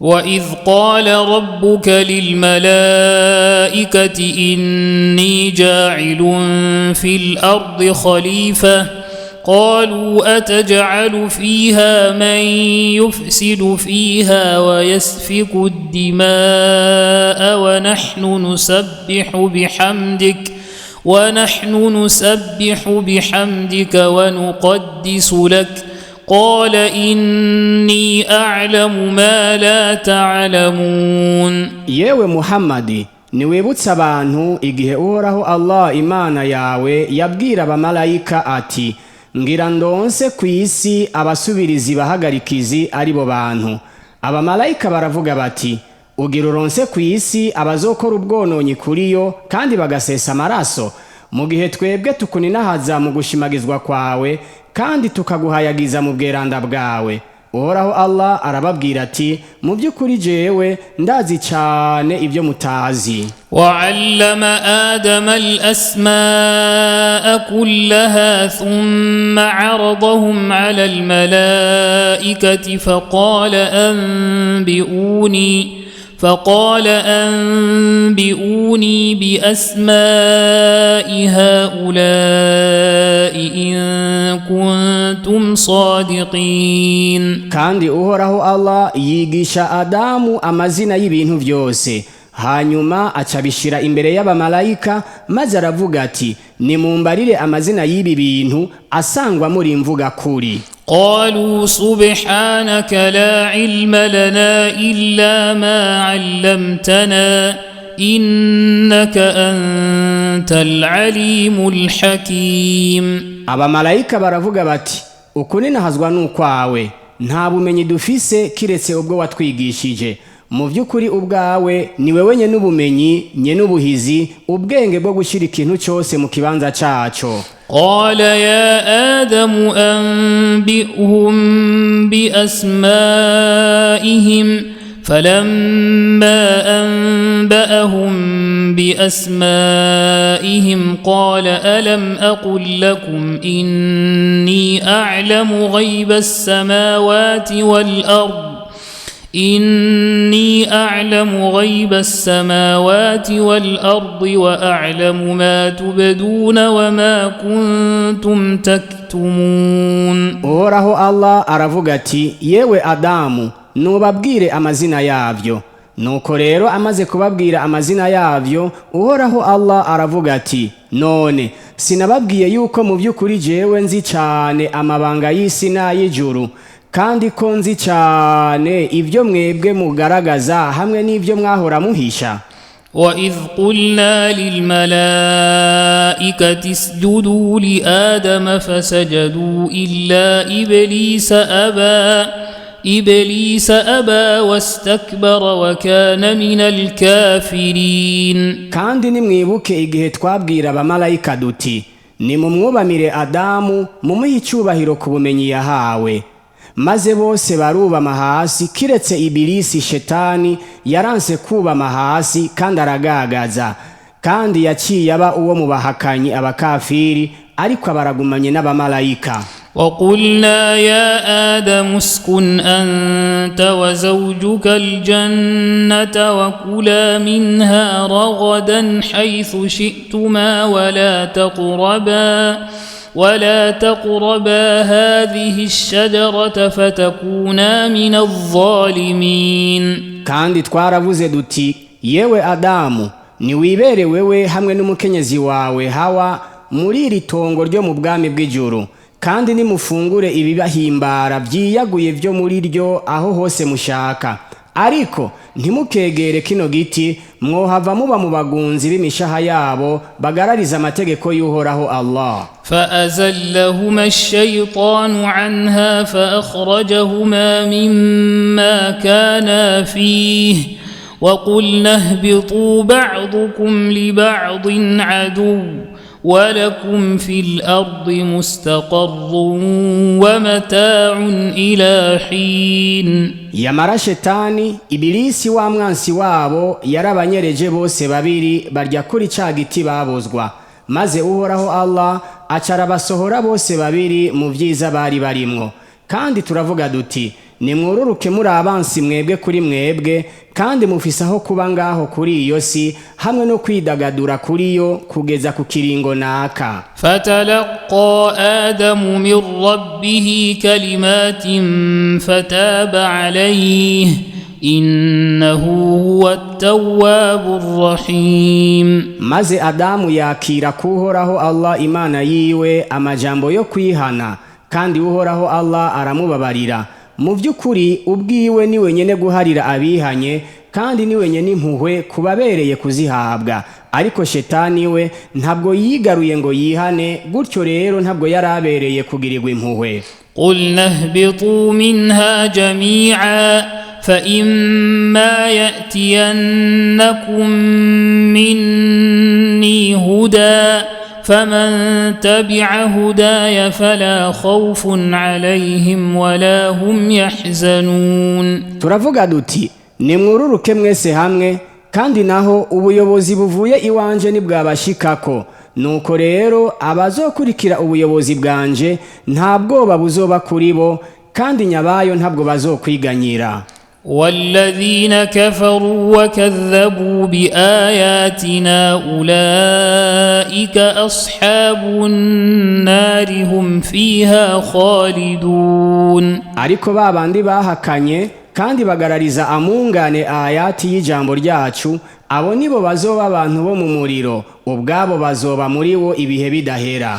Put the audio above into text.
وإذ قال ربك للملائكة إني جاعل في الأرض خليفة قالوا أتجعل فيها من يفسد فيها ويسفك الدماء ونحن نسبح بحمدك ونقدس لك قال إني أعلم ما لا تعلمون. yewe Muhammadi niwibutsa abantu igihe uhoraho Allah Imana yawe yabwira abamarayika ati ngira ndonse ku isi abasubirizi bahagarikizi ari bo bantu. Abamarayika baravuga bati ugira uronse ku isi abazokora ubwononyi kuriyo kandi bagasesa amaraso, mu gihe twebwe tukuninahaza mu gushimagizwa kwawe kandi tukaguhayagiza mu bweranda bwawe. Uhoraho Allah arababwira ati mu by'ukuri jewe ndazi cyane ibyo mutazi. وعلم آدم الأسماء كلها ثم عرضهم على الملائكة فقال أنبئوني بأسماء هؤلاء إن كنتم صادقين. kandi uhoraho Allah yigisha Adamu amazina y'ibintu byose, hanyuma acabishira imbere y'abamarayika maze aravuga ati nimumbarire amazina y'ibi bintu asangwa muri mvuga kuri. قالوا سبحانك لا علم لنا إلا ما علمتنا إنك أنت العليم الحكيم. Abamarayika baravuga bati ukuninahazwa n'ukwawe, nta bumenyi dufise kiretse ubwo watwigishije. Mu by'ukuri ubwawe ni wewe nye n'ubumenyi nye n'ubuhizi ubwenge bwo gushyira ikintu cyose mu kibanza cyaco. قال يا آدم أنبئهم بأسمائهم فلما أنبأهم بأسمائهم قال ألم أقل لكم إني أعلم غيب السماوات والأرض وأعلم ما تبدون وما كنتم تكتمون. Uhoraho Allah aravuga ati yewe Adamu nubabwire amazina yavyo. Nuko rero amaze kubabwira amazina yavyo, Uhoraho Allah aravuga ati none sinababwiye yuko mu by'ukuri jewe nzi cyane amabanga y'isi n'ay'ijuru, kandi ko nzi cyane ibyo mwebwe mugaragaza hamwe n'ibyo mwahora muhisha. وإذ قلنا للملائكة اسجدوا لآدم فسجدوا إلا إبليس أبى واستكبر وكان من الكافرين. kandi nimwibuke igihe twabwira abamarayika duti nimumwubamire Adamu mumuhe icyubahiro ku bumenyi yahawe, maze bose barubama hasi kiretse Ibilisi shetani yaranse kubama hasi kandi aragagaza, kandi yaciye aba uwo mu bahakanyi abakafiri ariko abaragumanye n'abamarayika. وقلنا يا آدم اسكن أنت وزوجك الجنة وكلا منها رغدا حيث شئتما ولا تقربا هذه الشجرة فتكونا من الظالمين. kandi twaravuze duti yewe Adamu niwibere wewe hamwe n'umukenyezi wawe Hawa muri iri tongo ryo mu bwami bw'ijuru, kandi nimufungure ibibahimbara byiyaguye byo muri ryo aho hose mushaka, ariko ntimukegere kino giti mwohava muba mu bagunzi b'imishaha yabo bagarariza amategeko y'Uhoraho Allah. فأزلهما الشيطان عنها فأخرجهما مما كانا فيه وقلنا اهبطوا بعضكم لبعض عدو ولكم في الأرض مستقر ومتاع إلى حين. Yamara shetani Ibilisi wa mwansi wabo yarabanyereje bose babiri barya kuri ca giti babuzwa, maze Uhoraho Allah acara basohora bose babiri mu byiza bari barimwo. Kandi turavuga duti nimwururuke muri abansi mwebwe kuri mwebwe kandi mufise aho kuba ngaho kuri iyo si hamwe no kwidagadura kuri yo kugeza ku kiringo naka. فتلقى آدم من ربه كلمات فتاب عليه إنه هو التواب الرحيم. Maze Adamu yakira kuhoraho Allah Imana yiwe amajambo yo kwihana, kandi uhoraho Allah aramubabarira. Mu by'ukuri ubwiwe ni wenyene guharira abihanye, kandi ni wenyene impuhwe kubabereye kuzihabwa. Ariko shetani we ntabwo yigaruye ngo yihane, gutyo rero ntabwo yarabereye kugirirwa impuhwe. قلنا اهبطوا منها جميعا فإما يأتينكم مني هدى فمن تبع هداي فلا خوف عليهم ولا هم يحزنون. Turavuga duti nimwururuke mwese hamwe, kandi naho ubuyobozi buvuye iwanje nibwabashikako. Nuko rero abazokurikira ubuyobozi bwanje nta bwoba buzoba kuri bo, kandi nyabayo ntabwo bazokwiganyira. والذين كفروا وكذبوا بآياتنا أولئك أصحاب النار هم فيها خالدون. Ariko babandi bahakanye kandi bagarariza amungane ayati y'ijambo ryacu, abo nibo bazoba abantu bo mu muriro, ubwabo bazoba muri wo ibihe bidahera.